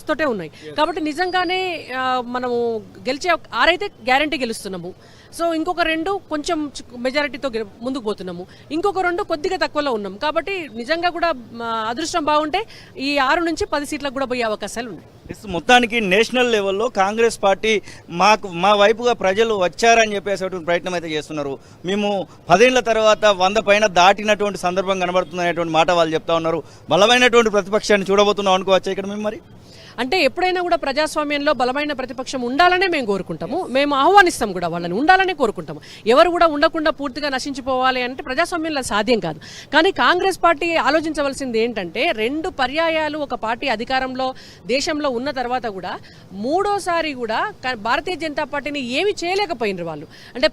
తోటే ఉన్నాయి కాబట్టి నిజంగానే మనము గెలిచే 6 అయితే గ్యారంటీ గెలుస్తున్నాము. సో ఇంకొక 2 కొంచెం మెజారిటీతో ముందుకు పోతున్నాము, ఇంకొక 2 కొద్దిగా తక్కువలో ఉన్నాం. కాబట్టి నిజంగా కూడా అదృష్టం బాగుంటే ఈ 6 నుంచి 10 సీట్లకు కూడా పోయే అవకాశాలు ఉన్నాయి. మొత్తానికి నేషనల్ లెవెల్లో కాంగ్రెస్ పార్టీ మా వైపుగా ప్రజలు వచ్చారని చెప్పేసేటువంటి ప్రయత్నం అయితే చేస్తున్నారు. మేము 10 ఏళ్ల తర్వాత 100 పైన దాటినటువంటి సందర్భం కనబడుతుందనేటువంటి మాట వాళ్ళు చెప్తా ఉన్నారు. బలమైనటువంటి ప్రతిపక్షాన్ని చూడబోతున్నాం అనుకోవచ్చా ఇక్కడ మేము? మరి అంటే ఎప్పుడైనా కూడా ప్రజాస్వామ్యంలో బలమైన ప్రతిపక్షం ఉండాలనే మేము కోరుకుంటాము, మేము ఆహ్వానిస్తాం కూడా, వాళ్ళని ఉండాలనే కోరుకుంటాము. ఎవరు కూడా ఉండకుండా పూర్తిగా నశించిపోవాలి అంటే ప్రజాస్వామ్యంలో సాధ్యం కాదు. కానీ కాంగ్రెస్ పార్టీ ఆలోచించవలసింది ఏంటంటే 2 పర్యాయాలు ఒక పార్టీ అధికారంలో దేశంలో ఉన్న తర్వాత కూడా 3ోసారి కూడా భారతీయ జనతా పార్టీని ఏమి చేయలేకపోయినారు వాళ్ళు. అంటే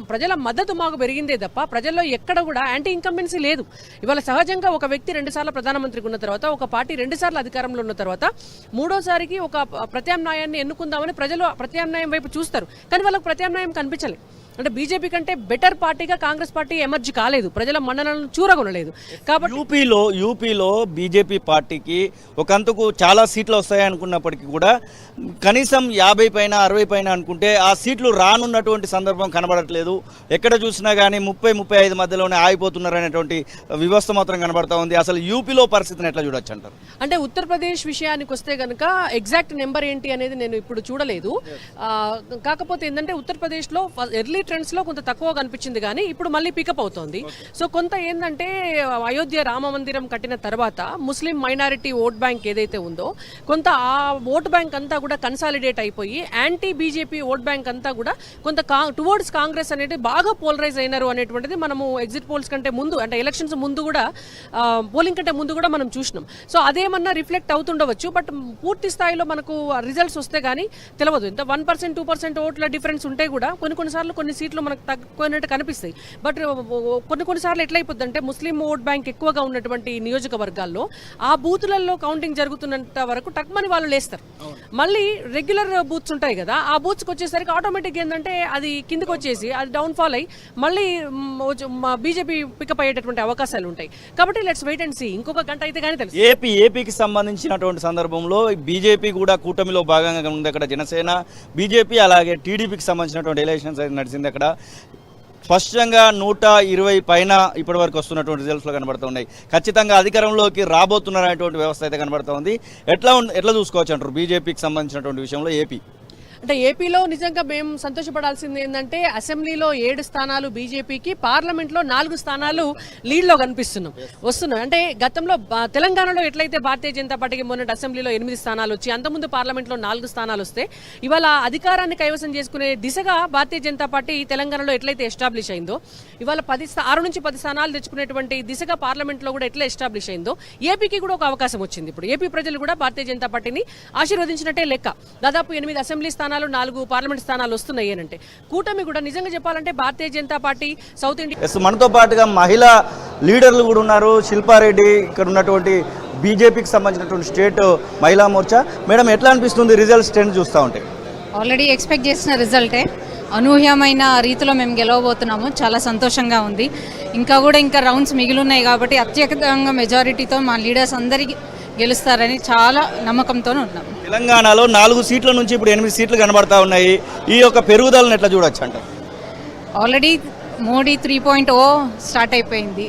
ప్రజల మద్దతు మాకు పెరిగిందే తప్ప ప్రజల్లో ఎక్కడ కూడా యాంటీ ఇన్కంబెన్సీ లేదు. ఇవాళ సహజంగా ఒక వ్యక్తి 2 సార్లు ప్రధానమంత్రికి ఉన్న తర్వాత, ఒక పార్టీ 2 సార్లు అధికారంలో ఉన్న తర్వాత 3ోసారికి ఒక ప్రత్యామ్నాయాన్ని ఎన్నుకుందామని ప్రజలు ప్రత్యామ్నాయం వైపు చూస్తారు. కానీ వాళ్ళకు ప్రత్యామ్నాయం కనిపించలేదు. అంటే బీజేపీ కంటే బెటర్ పార్టీగా కాంగ్రెస్ పార్టీ ఎమర్జ్ కాలేదు, ప్రజల మన్ననలను చూరగొనలేదు. కాబట్టి యూపీలో బీజేపీ పార్టీకి ఒకంతకు చాలా సీట్లు వస్తాయి అనుకున్నప్పటికీ కూడా కనీసం 50 పైన 60 పైన అనుకుంటే ఆ సీట్లు రానున్నటువంటి సందర్భం కనబడట్లేదు. ఎక్కడ చూసినా కానీ 30-35 మధ్యలోనే ఆగిపోతున్నారు అనేటువంటి వ్యవస్థ మాత్రం కనబడతా ఉంది. అసలు యూపీలో పరిస్థితిని ఎట్లా చూడొచ్చు అంటారు? అంటే ఉత్తరప్రదేశ్ విషయానికి వస్తే కనుక ఎగ్జాక్ట్ నెంబర్ ఏంటి అనేది నేను ఇప్పుడు చూడలేదు. కాకపోతే ఏంటంటే ఉత్తరప్రదేశ్లో ఎర్లీ ట్రెండ్స్ లో కొంత తక్కువ కనిపించింది, కానీ ఇప్పుడు మళ్ళీ పికప్ అవుతోంది. సో కొంత ఏంటంటే అయోధ్య రామ మందిరం కట్టిన తర్వాత ముస్లిం మైనారిటీ ఓట్ బ్యాంక్ ఏదైతే ఉందో కొంత ఆ ఓట్ బ్యాంక్ అంతా కూడా కన్సాలిడేట్ అయిపోయి యాంటీ బీజేపీ ఓట్ బ్యాంక్ అంతా కూడా కొంత టువర్డ్స్ కాంగ్రెస్ అనేది బాగా పోలరైజ్ అయినారు అనేటువంటిది మనము ఎగ్జిట్ పోల్స్ కంటే ముందు, అంటే ఎలక్షన్స్ ముందు కూడా, పోలింగ్ కంటే ముందు కూడా మనం చూసినాం. సో అదేమన్నా రిఫ్లెక్ట్ అవుతుండవచ్చు, బట్ పూర్తి స్థాయిలో మనకు రిజల్ట్స్ వస్తే కానీ తెలియదు. ఇంత 1% 2% ఓట్ల డిఫరెన్స్ ఉంటే కూడా కొన్నిసార్లు కొన్ని సీట్లు మనకు తక్కువైనట్టు కనిపిస్తాయి. బట్ కొన్నిసార్లు ఎట్లయిపోద్ది అంటే ముస్లిం ఓట్ బ్యాంక్ ఎక్కువగా ఉన్నటువంటి నియోజకవర్గాల్లో ఆ బూతులలో కౌంటింగ్ జరుగుతున్నంత వరకు టక్మని వాళ్ళు లేస్తారు. మళ్ళీ రెగ్యులర్ బూత్స్ ఉంటాయి కదా, ఆ బూత్స్కి వచ్చేసరికి ఆటోమేటిక్ ఏంటంటే అది కిందకి వచ్చేసి అది డౌన్ ఫాల్ అయ్యి మళ్ళీ బీజేపీ పికప్ అయ్యేటటువంటి అవకాశాలు ఉంటాయి. కాబట్టి లెట్స్ వెయిట్ అండ్ సీ. ఇంకొక గంట అయితే కానీ తెలుసు. ఏపీకి సంబంధించినటువంటి సందర్భంలో బీజేపీ కూడా కూటమిలో భాగంగా ఉంది. అక్కడ జనసేన, బీజేపీ అలాగే టీడీపీకి సంబంధించినటువంటి ఎలక్షన్స్ అయితే నడిచింది. అక్కడ స్పష్టంగా 120 పైన ఇప్పటి వరకు వస్తున్నటువంటి రిజల్ట్స్లో కనబడుతూ ఉన్నాయి. ఖచ్చితంగా అధికారంలోకి రాబోతున్నారనేటువంటి వ్యవస్థ అయితే కనబడుతూ ఉంది. ఎట్లా చూసుకోవచ్చు అంటారు బీజేపీకి సంబంధించినటువంటి విషయంలో ఏపీ? అంటే ఏపీలో నిజంగా మేము సంతోషపడాల్సింది ఏంటంటే అసెంబ్లీలో 7 స్థానాలు బీజేపీకి, పార్లమెంట్లో 4 స్థానాలు లీడ్లో వస్తున్నాయి. అంటే గతంలో తెలంగాణలో ఎట్లయితే భారతీయ జనతా పార్టీకి మొన్నటి అసెంబ్లీలో 8 స్థానాలు వచ్చి అంతకుముందు పార్లమెంట్లో 4 స్థానాలు వస్తే ఇవాళ అధికారాన్ని కైవసం చేసుకునే దిశగా భారతీయ జనతా పార్టీ తెలంగాణలో ఎట్లయితే ఎస్టాబ్లిష్ అయిందో, ఇవాళ 6 నుంచి 10 స్థానాలు తెచ్చుకునేటువంటి దిశగా పార్లమెంట్లో కూడా ఎట్లా ఎస్టాబ్లిష్ అయిందో ఏపీకి కూడా ఒక అవకాశం వచ్చింది. ఇప్పుడు ఏపీ ప్రజలు కూడా భారతీయ జనతా పార్టీని ఆశీర్వదించినట్టే లెక్క. దాదాపు 8 అసెంబ్లీ స్థానాలు, 4 పార్లమెంట్ స్థానాలు వస్తున్నాయి అంటే కూటమి కూడా నిజంగా చెప్పాలంటే Bharatiya Janata party south India. మనతో పాటుగా మహిళా లీడర్లు కూడా ఉన్నారు. శిల్పారెడ్డి ఇక్కడ ఉన్నటువంటి బీజేపీకి సంబంధించినటువంటి స్టేట్ మహిళా మోర్చా. మేడం, ఎట్లా అనిపిస్తుంది రిజల్ట్స్ ట్రెండ్ చూస్తూ ఉంటే? ఆల్రెడీ ఎక్స్పెక్ట్ చేసిన రిజల్టే, అనూహ్యమైన రీతిలో మేము గెలవబోతున్నాము. చాలా సంతోషంగా ఉంది. ఇంకా రౌండ్స్ మిగిలిన్నాయి కాబట్టి అత్యధికంగా మెజారిటీతో మా లీడర్స్ అందరికీ గెలుస్తారని చాలా నమ్మకంతో ఉన్నాం. తెలంగాణలో 4 సీట్ల నుంచి ఇప్పుడు 8 సీట్లు కనబడతా ఉన్నాయి. ఈ యొక్క పెరుగుదలను ఎట్లా చూడొచ్చు అంట? ఆల్రెడీ మోడీ 3.0 స్టార్ట్ అయిపోయింది.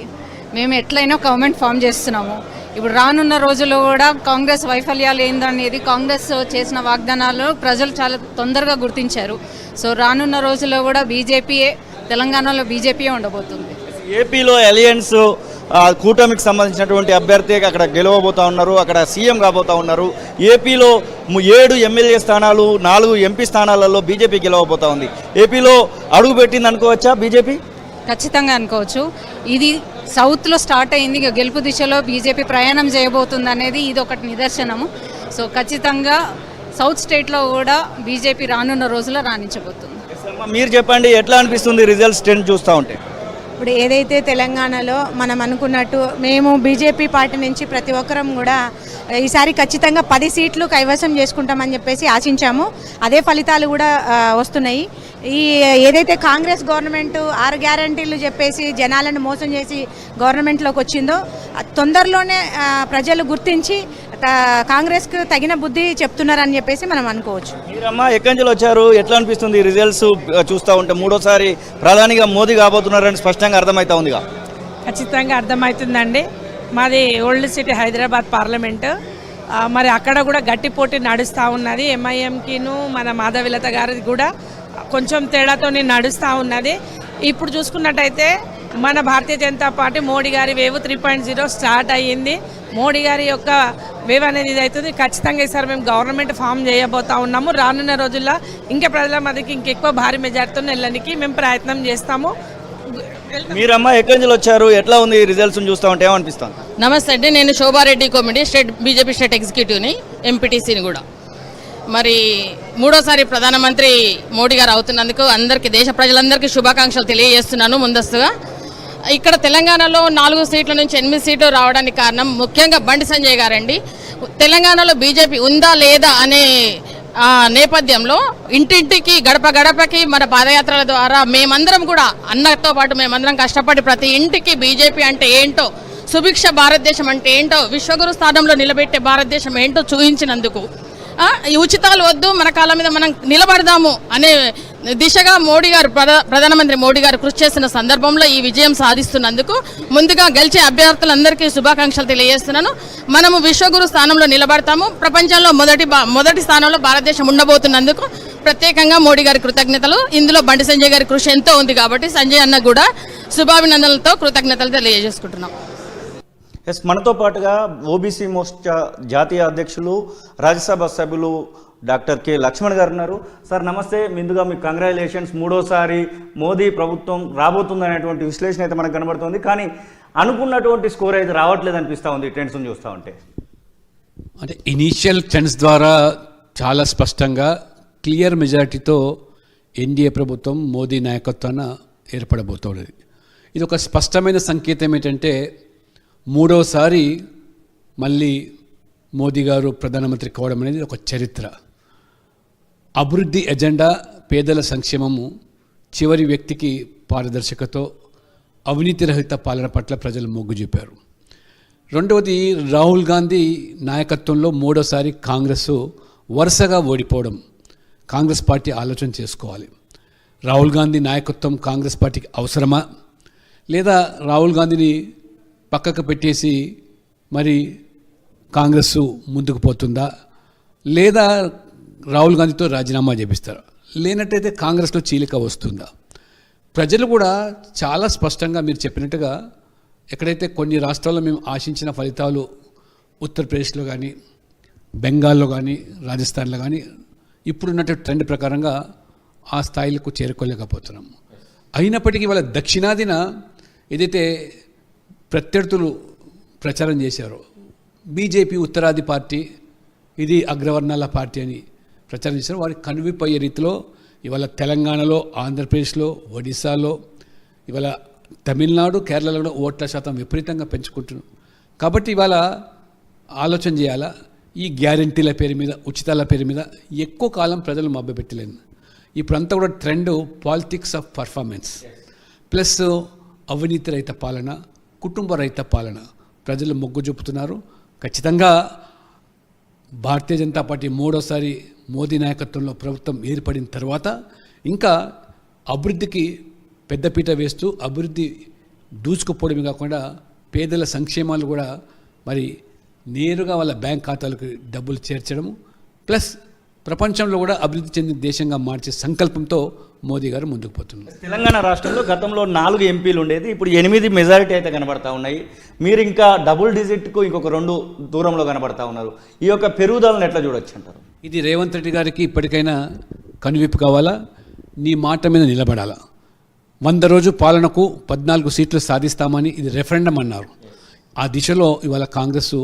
మేము ఎట్లయినా గవర్నమెంట్ ఫామ్ చేస్తున్నాము. ఇప్పుడు రానున్న రోజుల్లో కూడా కాంగ్రెస్ వైఫల్యాలు ఏందనేది, కాంగ్రెస్ చేసిన వాగ్దానాలు ప్రజలు చాలా తొందరగా గుర్తించారు. సో రానున్న రోజుల్లో కూడా తెలంగాణలో బీజేపీయే ఉండబోతుంది. ఏపీలో అలయన్స్ కూటమికి సంబంధించినటువంటి అభ్యర్థి అక్కడ గెలవబోతా ఉన్నారు, అక్కడ సీఎం కాబోతా ఉన్నారు. ఏపీలో 7 ఎమ్మెల్యే స్థానాలు, 4 ఎంపీ స్థానాలలో బీజేపీ గెలవబోతా ఉంది. ఏపీలో అడుగు పెట్టింది అనుకోవచ్చా బీజేపీ? ఖచ్చితంగా అనుకోవచ్చు. ఇది సౌత్లో స్టార్ట్ అయింది, గెలుపు దిశలో బీజేపీ ప్రయాణం చేయబోతుంది అనేది ఇది ఒకటి నిదర్శనము. సో ఖచ్చితంగా సౌత్ స్టేట్లో కూడా బీజేపీ రానున్న రోజుల్లో రాణించబోతుంది. మీరు చెప్పండి, ఎట్లా అనిపిస్తుంది రిజల్ట్స్ ట్రెండ్ చూస్తూ ఉంటే? ఇప్పుడు ఏదైతే తెలంగాణలో మనం అనుకున్నట్టు మేము బీజేపీ పార్టీ నుంచి ప్రతి ఒక్కరం కూడా ఈసారి ఖచ్చితంగా 10 సీట్లు కైవసం చేసుకుంటామని చెప్పేసి ఆశించాము. అదే ఫలితాలు కూడా వస్తున్నాయి. ఈ ఏదైతే కాంగ్రెస్ గవర్నమెంట్ 6 గ్యారంటీలు చెప్పేసి జనాలను మోసం చేసి గవర్నమెంట్లోకి వచ్చిందో తొందరలోనే ప్రజలు గుర్తించి కాంగ్రెస్కు తగిన బుద్ధి చెప్తున్నారని చెప్పేసి మనం అనుకోవచ్చు. మీరమ్మా ఎక్కడి నుంచి వచ్చారు, ఎట్లా అనిపిస్తుంది రిజల్ట్స్ చూస్తూ ఉంటే? మూడోసారి ప్రధానిగా మోదీ కాబోతున్నారని స్పష్టంగా అర్థమవుతా ఉందిగా. ఖచ్చితంగా అర్థమవుతుందండి. మాది ఓల్డ్ సిటీ హైదరాబాద్ పార్లమెంటు, మరి అక్కడ కూడా గట్టి పోటీ నడుస్తూ ఉన్నది. ఎంఐఎంకిను మన మాధవిలత గారిది కూడా కొంచెం తేడాతో నడుస్తూ ఉన్నది. ఇప్పుడు చూసుకున్నట్టయితే మన భారతీయ జనతా పార్టీ మోడీ గారి వేవ్ 3.0 స్టార్ట్ అయ్యింది. మోడీ గారి యొక్క వేవ్ అనేది ఇది అవుతుంది. ఖచ్చితంగా ఈసారి మేము గవర్నమెంట్ ఫామ్ చేయబోతా ఉన్నాము. రానున్న రోజుల్లో ఇంకా ప్రజల మధ్యకి ఇంకెక్కువ భారీ మెజార్టీతో వెళ్ళడానికి మేము ప్రయత్నం చేస్తాము. మీరమ్మా ఎక్కడి నుంచి వచ్చారు, ఎట్లా ఉంది రిజల్ట్స్ చూస్తూ ఉంటే ఏమనిపిస్తుంది? నమస్తే అండి, నేను శోభారెడ్డి కోమిడి, స్టేట్ బీజేపీ స్టేట్ ఎగ్జిక్యూటివ్ని, ఎంపీటీసీని కూడా. మరి మూడోసారి ప్రధానమంత్రి మోడీ గారు అవుతున్నందుకు అందరికీ, దేశ ప్రజలందరికీ శుభాకాంక్షలు తెలియజేస్తున్నాను ముందస్తుగా. ఇక్కడ తెలంగాణలో 4 సీట్ల నుంచి 8 సీట్లు రావడానికి కారణం ముఖ్యంగా బండి సంజయ్ గారండి. తెలంగాణలో బీజేపీ ఉందా లేదా అనే నేపథ్యంలో ఇంటింటికి గడప గడపకి మన పాదయాత్రల ద్వారా మేమందరం కూడా అన్నతో పాటు మేమందరం కష్టపడి ప్రతి ఇంటికి బీజేపీ అంటే ఏంటో, సుభిక్ష భారతదేశం అంటే ఏంటో, విశ్వగురు స్థానంలో నిలబెట్టే భారతదేశం ఏంటో చూపించినందుకు, ఈ ఉచితాలు వద్దు, మన కాళ్ళ మీద మనం నిలబడదాము అనే దిశగా మోడీ గారు, ప్రధానమంత్రి మోడీ గారు కృషి చేసిన సందర్భంలో ఈ విజయం సాధిస్తున్నందుకు ముందుగా గెలిచే అభ్యర్థులందరికీ శుభాకాంక్షలు తెలియజేస్తున్నాను. మనము విశ్వగురు స్థానంలో నిలబడతాము. ప్రపంచంలో మొదటి స్థానంలో భారతదేశం ఉండబోతున్నందుకు ప్రత్యేకంగా మోడీ గారి కృతజ్ఞతలు. ఇందులో బండి సంజయ్ గారి కృషి ఎంతో ఉంది కాబట్టి సంజయ్ అన్న కూడా శుభాభినందనలతో కృతజ్ఞతలు తెలియజేసుకుంటున్నాం. ఎస్, మనతో పాటుగా ఓబీసీ మోర్చా జాతీయ అధ్యక్షులు, రాజ్యసభ సభ్యులు డాక్టర్ కె లక్ష్మణ్ గారు ఉన్నారు. సార్ నమస్తే. ముందుగా మీకు కంగ్రాచులేషన్స్. మూడోసారి మోదీ ప్రభుత్వం రాబోతుందనేటువంటి విశ్లేషణ అయితే మనకు కనబడుతుంది. కానీ అనుకున్నటువంటి స్కోర్ అయితే రావట్లేదు అనిపిస్తూ ఉంది ట్రెండ్స్ చూస్తూ ఉంటే. అంటే ఇనీషియల్ ట్రెండ్స్ ద్వారా చాలా స్పష్టంగా క్లియర్ మెజారిటీతో ఎన్డీఏ ప్రభుత్వం మోదీ నాయకత్వాన ఏర్పడబోతోంది. ఇది ఒక స్పష్టమైన సంకేతం ఏంటంటే మూడోసారి మళ్ళీ మోదీ గారు ప్రధానమంత్రి కావడం అనేది ఒక చరిత్ర. అభివృద్ధి ఎజెండా, పేదల సంక్షేమము, చివరి వ్యక్తికి పారదర్శకతో, అవినీతి రహిత పాలన పట్ల ప్రజలు మొగ్గు చూపారు. రెండవది, రాహుల్ గాంధీ నాయకత్వంలో మూడోసారి కాంగ్రెస్ వరుసగా ఓడిపోవడం. కాంగ్రెస్ పార్టీ ఆలోచన చేసుకోవాలి. రాహుల్ గాంధీ నాయకత్వం కాంగ్రెస్ పార్టీకి అవసరమా, లేదా రాహుల్ గాంధీని పక్కకు పెట్టేసి మరి కాంగ్రెస్ ముందుకు పోతుందా, లేదా రాహుల్ గాంధీతో రాజీనామా చేపిస్తారా, లేనట్టయితే కాంగ్రెస్లో చీలిక వస్తుందా? ప్రజలు కూడా చాలా స్పష్టంగా మీరు చెప్పినట్టుగా ఎక్కడైతే కొన్ని రాష్ట్రాల్లో మేము ఆశించిన ఫలితాలు ఉత్తరప్రదేశ్లో కానీ, బెంగాల్లో కానీ, రాజస్థాన్లో కానీ ఇప్పుడున్నటువంటి ట్రెండ్ ప్రకారంగా ఆ స్థాయిలకు చేరుకోలేకపోతున్నాం. అయినప్పటికీ వాళ్ళ దక్షిణాదిన ఏదైతే ప్రత్యర్థులు ప్రచారం చేశారో, బీజేపీ ఉత్తరాది పార్టీ, ఇది అగ్రవర్ణాల పార్టీ అని ప్రచారం చేశారు, వారికి కనువిపోయే రీతిలో ఇవాళ తెలంగాణలో, ఆంధ్రప్రదేశ్లో, ఒడిశాలో, ఇవాళ తమిళనాడు, కేరళలో కూడా ఓట్ల శాతం విపరీతంగా పెంచుకుంటున్నాం. కాబట్టి ఇవాళ ఆలోచన చేయాలా, ఈ గ్యారంటీల పేరు మీద, ఉచితాల పేరు మీద ఎక్కువ కాలం ప్రజలు మభ్యపెట్టలేదు. ఇప్పుడంతా కూడా trend politics of performance plus అవినీతి రహిత పాలన, కుటుంబ రహిత పాలన ప్రజలు మొగ్గు చూపుతున్నారు. ఖచ్చితంగా భారతీయ జనతా పార్టీ మూడోసారి మోదీ నాయకత్వంలో ప్రభుత్వం ఏర్పడిన తర్వాత ఇంకా అభివృద్ధికి పెద్దపీట వేస్తూ, అభివృద్ధి దూసుకుపోవడమే కాకుండా పేదల సంక్షేమాలు కూడా మరి నేరుగా వాళ్ళ బ్యాంక్ ఖాతాలకు డబ్బులు చేర్చడము, ప్లస్ ప్రపంచంలో కూడా అభివృద్ధి చెందిన దేశంగా మార్చే సంకల్పంతో మోదీ గారు ముందుకు పోతున్నారు. తెలంగాణ రాష్ట్రంలో గతంలో 4 ఎంపీలు ఉండేది, ఇప్పుడు 8 మెజారిటీ అయితే కనబడతా ఉన్నాయి. మీరు ఇంకా డబుల్ డిజిట్కు ఇంకొక 2 దూరంలో కనబడతా ఉన్నారు. ఈ యొక్క పెరుగుదలను ఎట్లా చూడొచ్చు అంటారు? ఇది రేవంత్ రెడ్డి గారికి ఇప్పటికైనా కనువిప్పు కావాలా, నీ మాట మీద నిలబడాలా. 100 రోజు పాలనకు 14 సీట్లు సాధిస్తామని ఇది రెఫరెండం అన్నారు. ఆ దిశలో ఇవాళ కాంగ్రెస్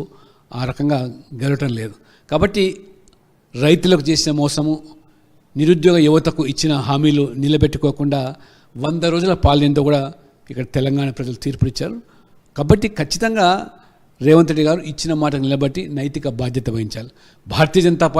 ఆ రకంగా గెలవటం లేదు. కాబట్టి రైతులకు చేసిన మోసము, నిరుద్యోగ యువతకు ఇచ్చిన హామీలు నిలబెట్టుకోకుండా 100 రోజుల పాలనతో కూడా ఇక్కడ తెలంగాణ ప్రజలు తీర్పునిచ్చారు. కాబట్టి ఖచ్చితంగా రేవంత్ రెడ్డి గారు ఇచ్చిన మాట నిలబట్టి నైతిక బాధ్యత వహించాలి. భారతీయ జనతా